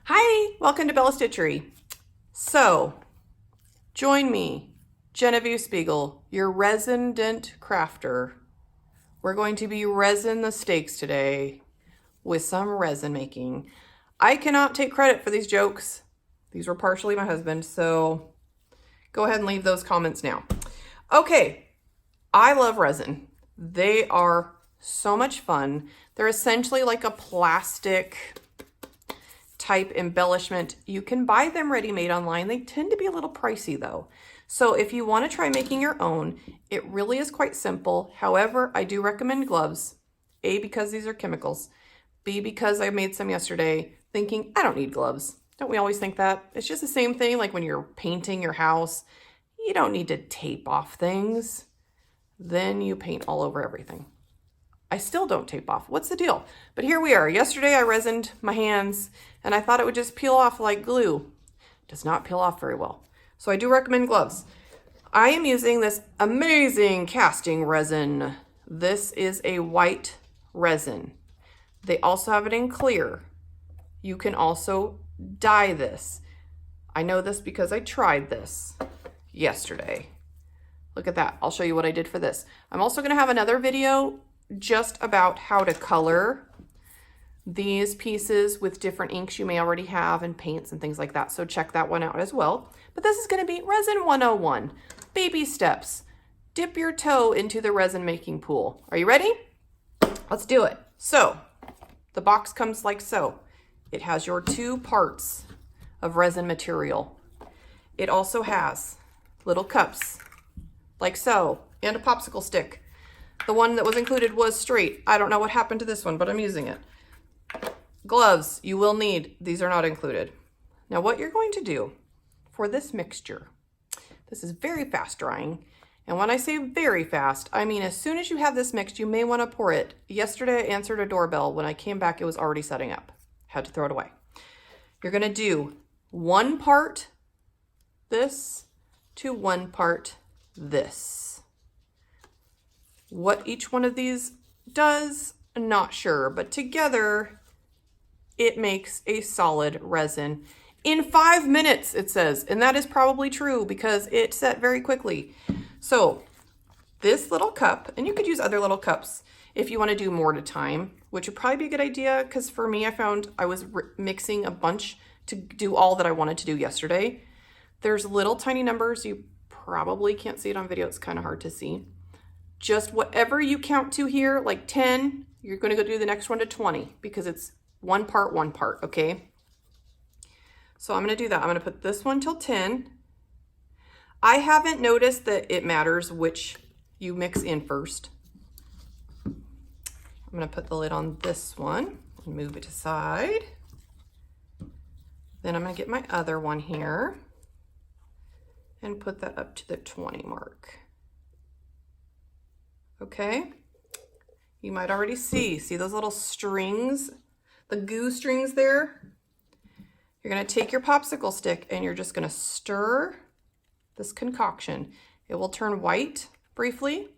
Hi, welcome to Bella Stitchery. So, join me, Genevieve Spiegel, your resident crafter. We're going to be resin the steaks today with some resin making. I cannot take credit for these jokes. These were partially my husband, so go ahead and leave those comments now. Okay, I love resin. They are so much fun. They're essentially like a plastic type embellishment. You can buy them ready-made online. They tend to be a little pricey though. So if you want to try making your own, it really is quite simple. However, I do recommend gloves. A, because these are chemicals. B, because I made some yesterday thinking I don't need gloves. Don't we always think that? It's just the same thing like when you're painting your house. You don't need to tape off things. Then you paint all over everything. I still don't tape off. What's the deal? But here we are. Yesterday I resined my hands and I thought it would just peel off like glue. It does not peel off very well. So I do recommend gloves. I am using this amazing casting resin. This is a white resin. They also have it in clear. You can also dye this. I know this because I tried this yesterday. Look at that. I'll show you what I did for this. I'm also going to have another video just about how to color these pieces with different inks you may already have and paints and things like that. So check that one out as well. But this is going to be Resin 101, baby steps. Dip your toe into the resin making pool. Are you ready? Let's do it. So the box comes like so. It has your 2 parts of resin material. It also has little cups like so and a popsicle stick. The one that was included was straight. I don't know what happened to this one, but I'm using it. Gloves, you will need. These are not included. Now what you're going to do for this mixture, this is very fast drying. And when I say very fast, I mean as soon as you have this mixed, you may want to pour it. Yesterday I answered a doorbell. When I came back, it was already setting up. Had to throw it away. You're going to do 1 part this to 1 part this. What each one of these does, I'm not sure, but together it makes a solid resin in 5 minutes, it says, and that is probably true because it set very quickly. So this little cup, and you could use other little cups if you want to do more at a time, which would probably be a good idea because for me, I found I was mixing a bunch to do all that I wanted to do yesterday. There's little tiny numbers. You probably can't see it on video. It's kind of hard to see. Just whatever you count to here, like 10, you're going to go do the next one to 20 because it's 1 part, okay? So I'm going to do that. I'm going to put this one till 10. I haven't noticed that it matters which you mix in first. I'm going to put the lid on this one and move it aside. Then I'm going to get my other one here and put that up to the 20 mark. Okay, you might already see those little strings, the goo strings there? You're gonna take your popsicle stick and you're just gonna stir this concoction. It will turn white briefly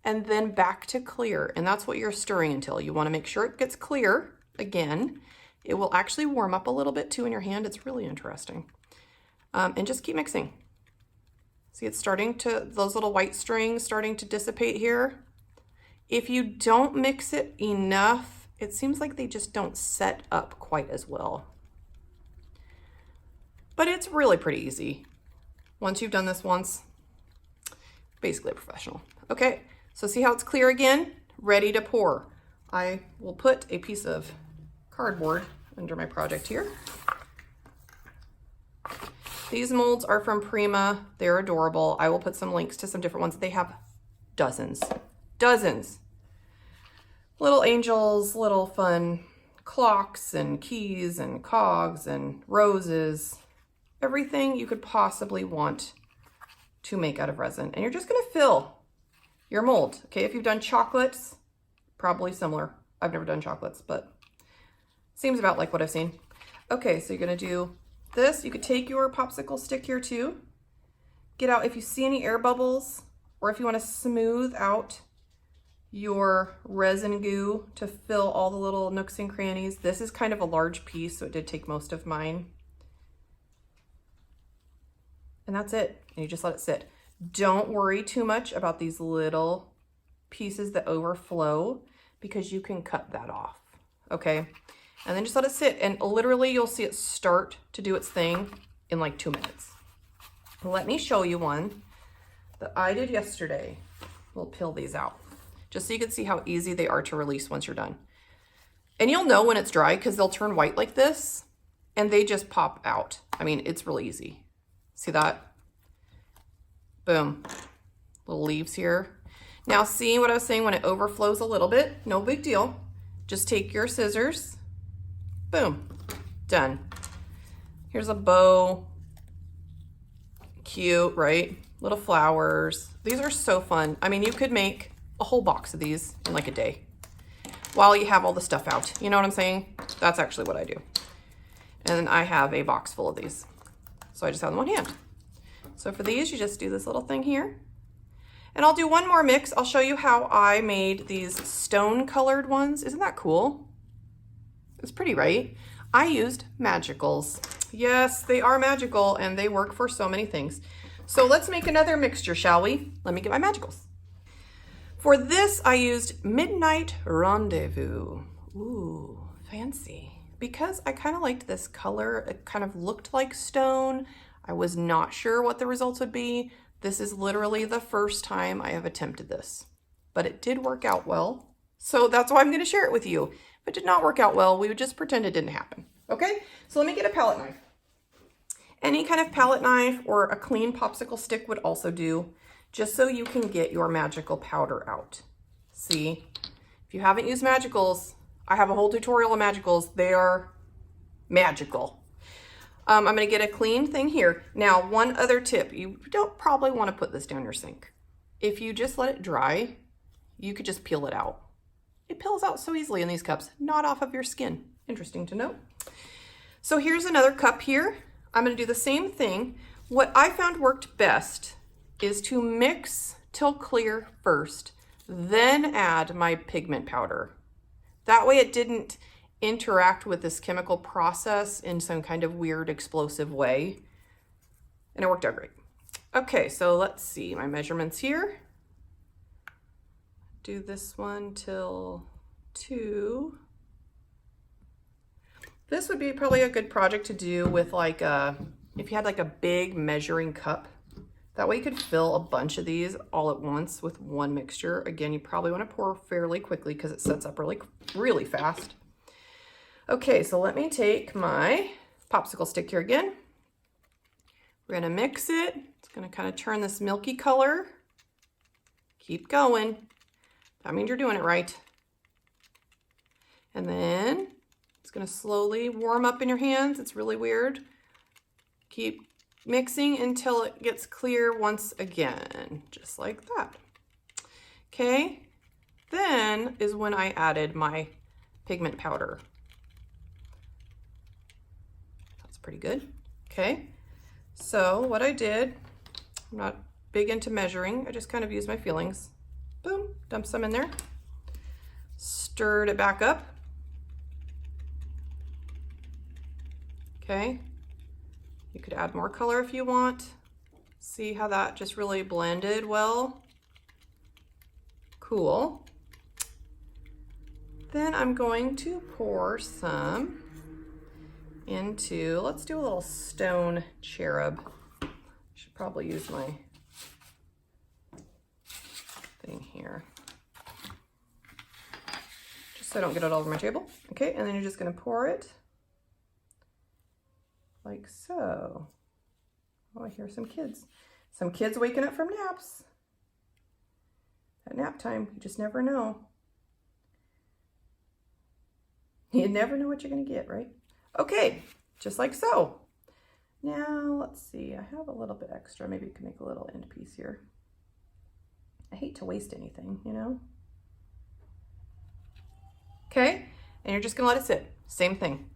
and then back to clear. And that's what you're stirring until. You wanna make sure it gets clear again. It will actually warm up a little bit too in your hand. It's really interesting. And just keep mixing. See, it's starting to, those little white strings starting to dissipate here. If you don't mix it enough, it seems like they just don't set up quite as well. But it's really pretty easy. Once you've done this once, basically a professional. Okay, so see how it's clear again? Ready to pour. I will put a piece of cardboard under my project here. These molds are from Prima. They're adorable. I will put some links to some different ones. They have dozens. Little angels, little fun clocks and keys and cogs and roses. Everything you could possibly want to make out of resin. And you're just gonna fill your mold. Okay, if you've done chocolates, probably similar. I've never done chocolates, but seems about like what I've seen. Okay, so you're gonna do this. You could take your popsicle stick here too. Get out if you see any air bubbles or if you want to smooth out your resin goo to fill all the little nooks and crannies. This is kind of a large piece, so it did take most of mine. And that's it. And you just let it sit. Don't worry too much about these little pieces that overflow because you can cut that off, okay? And then just let it sit, and literally you'll see it start to do its thing in like 2 minutes. Let me show you one that I did yesterday. We'll peel these out just so you can see how easy they are to release once you're done. And you'll know when it's dry because they'll turn white like this and they just pop out. I mean, it's really easy. See that? Boom. Little leaves here. Now see what I was saying, when it overflows a little bit, no big deal. Just take your scissors, boom, done. Here's a bow. Cute, right? Little flowers. These are so fun. I mean, you could make a whole box of these in like a day while you have all the stuff out. You know what I'm saying? That's actually what I do. And then I have a box full of these. So I just have them on hand. So for these, you just do this little thing here. And I'll do one more mix. I'll show you how I made these stone colored ones. Isn't that cool? It's pretty, right? I used magicals. Yes, they are magical and they work for so many things. So let's make another mixture, shall we? Let me get my magicals. For this, I used Midnight Rendezvous. Ooh, fancy. Because I kind of liked this color. It kind of looked like stone. I was not sure what the results would be. This is literally the first time I have attempted this, but it did work out well. So that's why I'm going to share it with you. If it did not work out well, we would just pretend it didn't happen. Okay, so let me get a palette knife. Any kind of palette knife or a clean popsicle stick would also do, just so you can get your magical powder out. See, if you haven't used magicals, I have a whole tutorial on magicals. They are magical. I'm going to get a clean thing here. Now, one other tip. You don't probably want to put this down your sink. If you just let it dry, you could just peel it out. It peels out so easily in these cups, not off of your skin. Interesting to note. So here's another cup here. I'm going to do the same thing. What I found worked best is to mix till clear first, then add my pigment powder. That way it didn't interact with this chemical process in some kind of weird explosive way. And it worked out great. Okay, so let's see my measurements here. Do this one till 2. This would be probably a good project to do with like if you had like a big measuring cup. That way you could fill a bunch of these all at once with one mixture. Again, you probably want to pour fairly quickly because it sets up really fast. Okay, so let me take my popsicle stick here again. We're gonna mix it. It's gonna kind of turn this milky color. Keep going. That means you're doing it right. And then it's gonna slowly warm up in your hands. It's really weird. Keep mixing until it gets clear once again, just like that. Okay, then is when I added my pigment powder. Pretty good. Okay, so what I did, I'm not big into measuring, I just kind of used my feelings. Boom, dump some in there, stirred it back up. Okay, you could add more color if you want. See how that just really blended well. Cool. Then I'm going to pour some into, let's do a little stone cherub. Should probably use my thing here, just so I don't get it all over my table. Okay, and then you're just gonna pour it like so. Oh, I hear some kids. Some kids waking up from naps. At nap time, you just never know. You never know what you're gonna get, right? Okay, just like so. Now, let's see, I have a little bit extra. Maybe you can make a little end piece here. I hate to waste anything, you know? Okay, and you're just gonna let it sit. Same thing,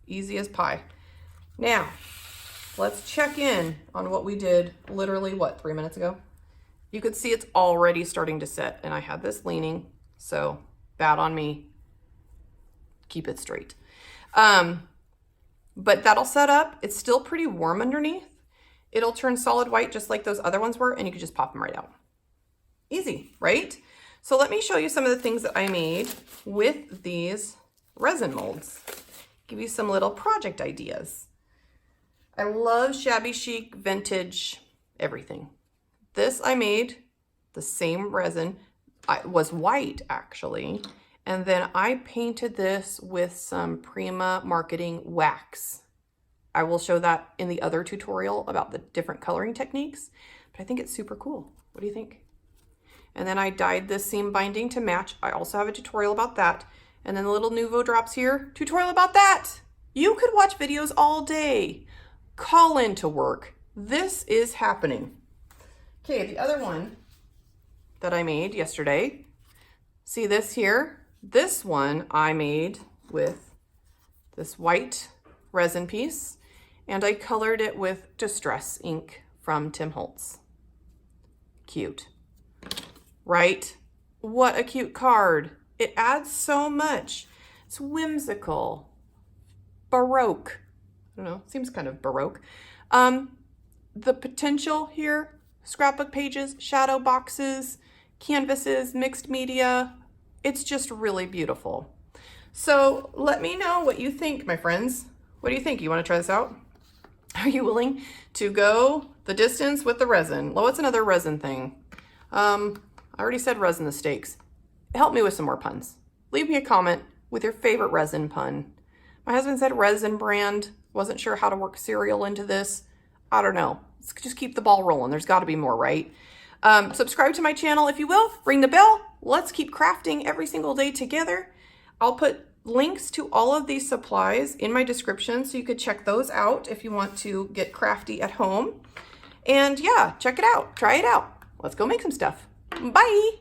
easy as pie. Now, let's check in on what we did literally, what, 3 minutes ago? You could see it's already starting to set, and I had this leaning, so bad on me. Keep it straight. But that'll set up. It's still pretty warm underneath. It'll turn solid white just like those other ones were, and you can just pop them right out. Easy, right? So let me show you some of the things that I made with these resin molds. Give you some little project ideas. I love shabby chic, vintage, everything. This I made the same resin. It was white actually. And then I painted this with some Prima Marketing wax. I will show that in the other tutorial about the different coloring techniques, but I think it's super cool. What do you think? And then I dyed this seam binding to match. I also have a tutorial about that. And then the little Nuvo drops here, tutorial about that. You could watch videos all day. Call into work. This is happening. Okay, the other one that I made yesterday, see this here? This one I made with this white resin piece, and I colored it with Distress ink from Tim Holtz. Cute, right? What a cute card. It adds so much. It's whimsical, Baroque. I don't know, seems kind of Baroque. The potential here, scrapbook pages, shadow boxes, canvases, mixed media. It's just really beautiful. So let me know what you think, my friends. What do you think? You want to try this out? Are you willing to go the distance with the resin? Well, what's another resin thing? I already said resin the stakes. Help me with some more puns. Leave me a comment with your favorite resin pun. My husband said resin brand. Wasn't sure how to work cereal into this. I don't know. Let's just keep the ball rolling. There's got to be more, right? Subscribe to my channel if you will. Ring the bell. Let's keep crafting every single day together. I'll put links to all of these supplies in my description so you could check those out if you want to get crafty at home. And yeah, check it out. Try it out. Let's go make some stuff. Bye.